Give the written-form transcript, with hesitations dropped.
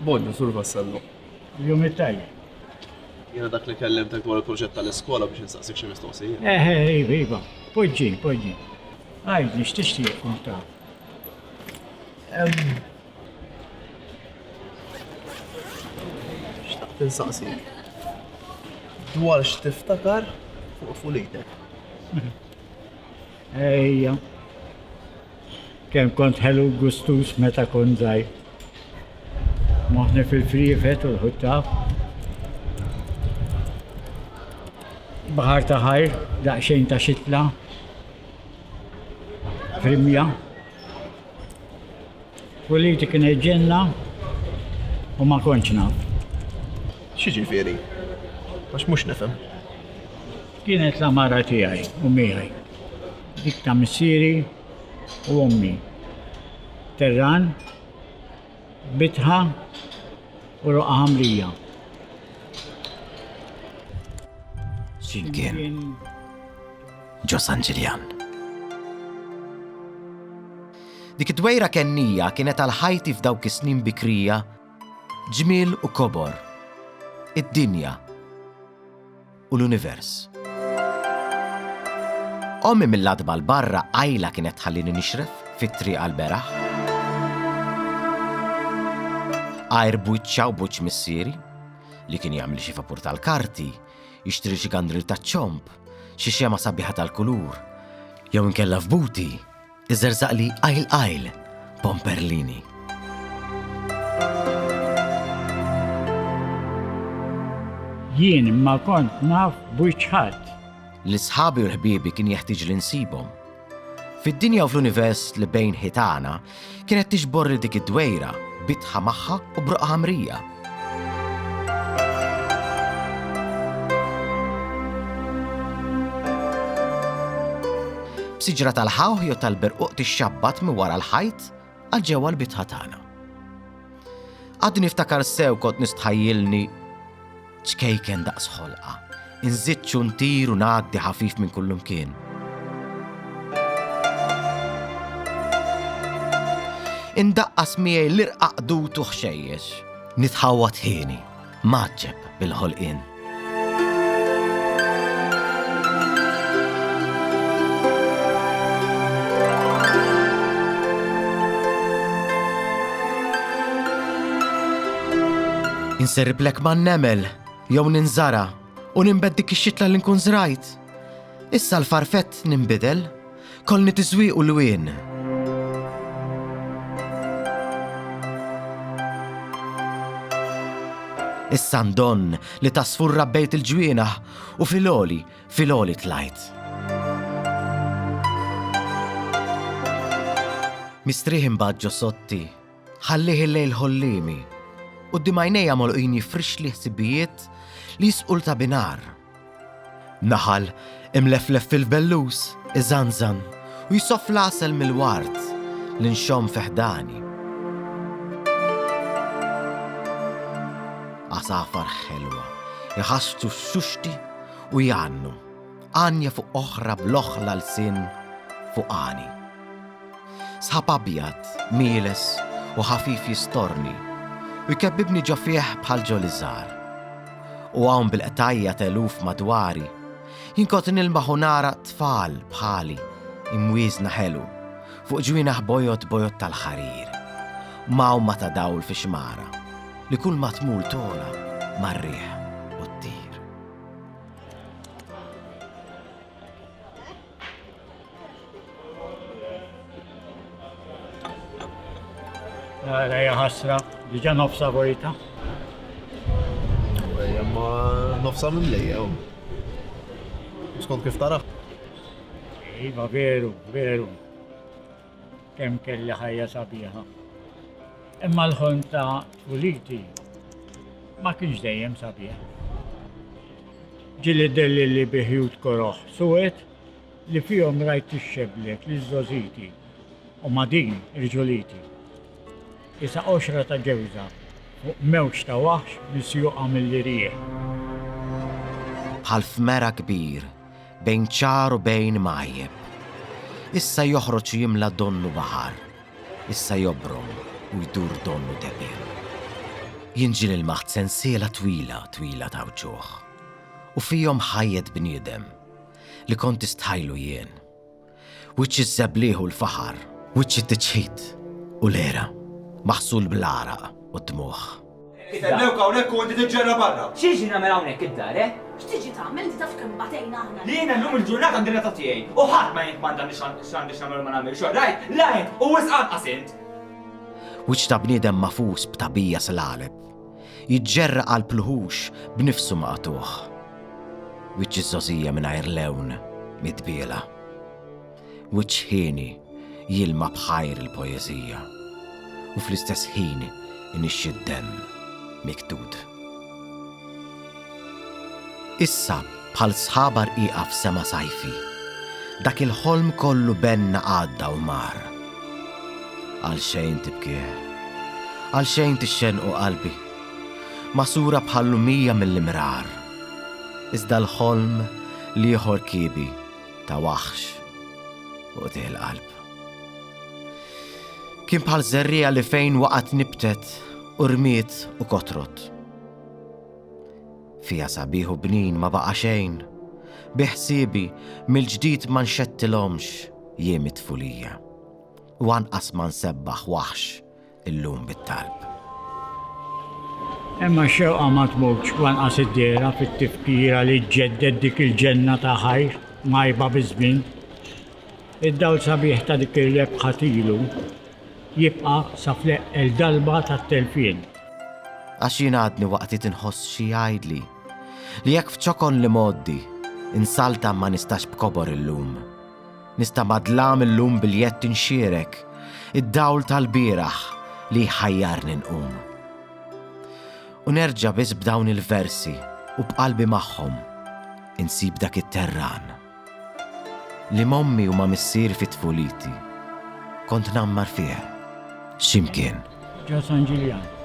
Bonġu, Sur Vassallo. Jum it-tajja. Jena dak li kellimtek dwar il-proġett tal-iskola biex insaqsik xi mistoqsija. Iva, poġġi. Għajdi, x'tixtieq tkun taf. Xtaqt insaqsik. Dwar x'tiftakar fuq tfulitek. Ejja. Kemm kont ħelu gustus meta kont żgħir. Moħħni fil-frifet u l-ħuttaf. Baħar ta' ħajr, daqsxejn ta' xitla. Frimja. Puliti kienet ġenna u ma kontx naf. X'jiġifieri? Għax mhux nifhem. Kienet la mara tiegħi u miegħi. Dik ta' missieri u ommi. Terran, bitħa u roqa ħamrija. X'imkien ġo San Ġiljan. Dik id-dwejra kennija kienet għal ħajti f'dawk is-snin bikrija, ġmiel u kobor, id-dinja u l-univers. Ommi mill-ladba l-barra għajla kienet ħallini nixref fit-triq għal-beraħ. Għajr buċċa u buċ missieri li kien jagħmel xi vapur tal-karti, jixtri xi gandril taċ-ċomp, xi xema sabiħa tal-kulur, jew inkella f'buti iżerżaq li qajl Pomperlini. Jien ma kont naf buċħat. L-isħabi u l-ħbiebi kien jeħtieġ li nsibhom. Fid-dinja u fl-univers li bejn ħitana kienet tiġbor li dik id-dwejra bitħa magħha u bruqa ħamrija. B'siġra tal-ħawħ jew tal-berquq tixxabbat minn wara l-ħajt għal ġewwa l-bitħa tagħna. Għaddi niftakar sew kont nistħajjilni ċkejken daqs ħolqa, inżid ċuntir u ngħaddi ħafif minn kull imkien. Indaqqas miegħi l-irqa qdut u ħxejjex, nitħawwad ħieni, maġġeb bil-ħolqien. Inserriblek man nemel, jew ninżara, u nimbeddik ix-xitla li nkun żrajt. Issa l-farfett nimbidel, kollni tiżwieq u l-wien. Issa ndonn li tasfurra bejt il-ġwienaħ u filoli tlajt. Mistrieħ imbaġġo sotti, ħallih il-lejl ħollimi, u d-dimajnejja molqin jifrix li ħsibijiet li jisqul ta' binar. Naħal imleflef fil-bellus, iżanżan, u jisoff l-asel mill-wart li nxom fiħdani. Għasafar ħelwa, jħaxtu x-xuxti u jannu, għanja fuq oħra bl-oħla l-sin fuq għani. Sħab abjad, mieles u ħafif jistorni, u jkebbibni ġo fieħ bħal ġo li żgħar. U hawn bil-qtajja teluf madwari, jinkot nilmaħu nara tfal bħali, imwiżna ħelu, fuq ġwienaħ bojot tal-ħarir. Maw ma ta' dawl fi xmara, li kull ma tmur tola marriħ u ttir. Rejja ħasra, diġa nofsa vojta. Ma nofsa mimlejja. Skont kif tara? Iva, veru. Kemm kelli ħajja sabiħa. Imma l-ħolm ta' tfuliti ma kienx dejjem sabiħ. Ġili delli li biħjut koroħ suwet li fihom rajt ix-xeblek li żżożiti u ma din irġuliti. Issa qoxra ta' ġewża fuq mewx ta' waħx li sjuqa mill-irieħ. Bħal f'mera kbir, bejn ċar u bejn majjeb. Issa joħroġ jimla donnu baħar, issa jobrom u jdur donnu debir. jinġil il-maħt sensiela twila ta' uġuħ. U fihom ħajjed bniedem li kont istħajlu jien. Wiċċ iż-żebliħ u l-faħar, wiċċ it-tiċħid u l-era, maħsul bl-araq u d-dmuħ. Itellewk hawnhekk u inti tiġġerra barra. Xieġi nagħmel hawnhekk id-dar, eh? X'tiġi tagħmel inti taf kemm batejna aħna. Li jiena llum il-ġurnata għandi ta' tiegħi u ħadd ma jintmanda x'għandi x'nagħmel ma nagħmel xogħol, rajt? Lajn u wisq int. Wiċċ ta' bniedem mafus b'tabija sal-għaleb, jiġġerra għal pluħux b'nifsu maqtuħ. Wiċċ iż-żożija mingħajr lewn midbiela. Wiċċ ħieni jilma bħajr il-poeżija u fl-istess ħin inixxi d-demm miktud. Issa bħal sħabar iqaf sema sajfi, dak il-ħolm kollu benna għadda u mar. Għal xejn tibkieħ, għal xejn tixxenqu qalbi, masura bħallu mija mill-imrar. Iżda l-ħolm li jħor kibi ta' waħx u tih l-qalb. Kien bħal zerrija li fejn waqat nibtet u rmiet u kotrot. Fija sabiħu bnin ma baqa xejn, biħsibi mill-ġdid ma nxettilhomx jiem it-tfulija. U anqas ma nsebbaħ waħx illum bit-talb. Imma xewqa ma tmurx wanqas id-dera fit-tifkira li ġġedded dik il-ġenna ta' ħajr majba biż-żmien. Id-dawl sabiħ ta' dik il-rebħa tilu jibqa' sa fleq il-dalba tat-telfien. Għax jien għadni waqt inħoss xi jgħidli li jekk f'ċokon li moddi insalta ma nistax b'kobor illum. Nista' madlam illum biljett inxierek id-dawl tal-bieraħ li ħajjarni nqum. U nerġa' biss b'dawn il-versi u b'qalbi magħhom insib dak it-terran li mommi u ma missier fit-tfuliti kont nammar fih x'imkien. Ġo San Ġiljan.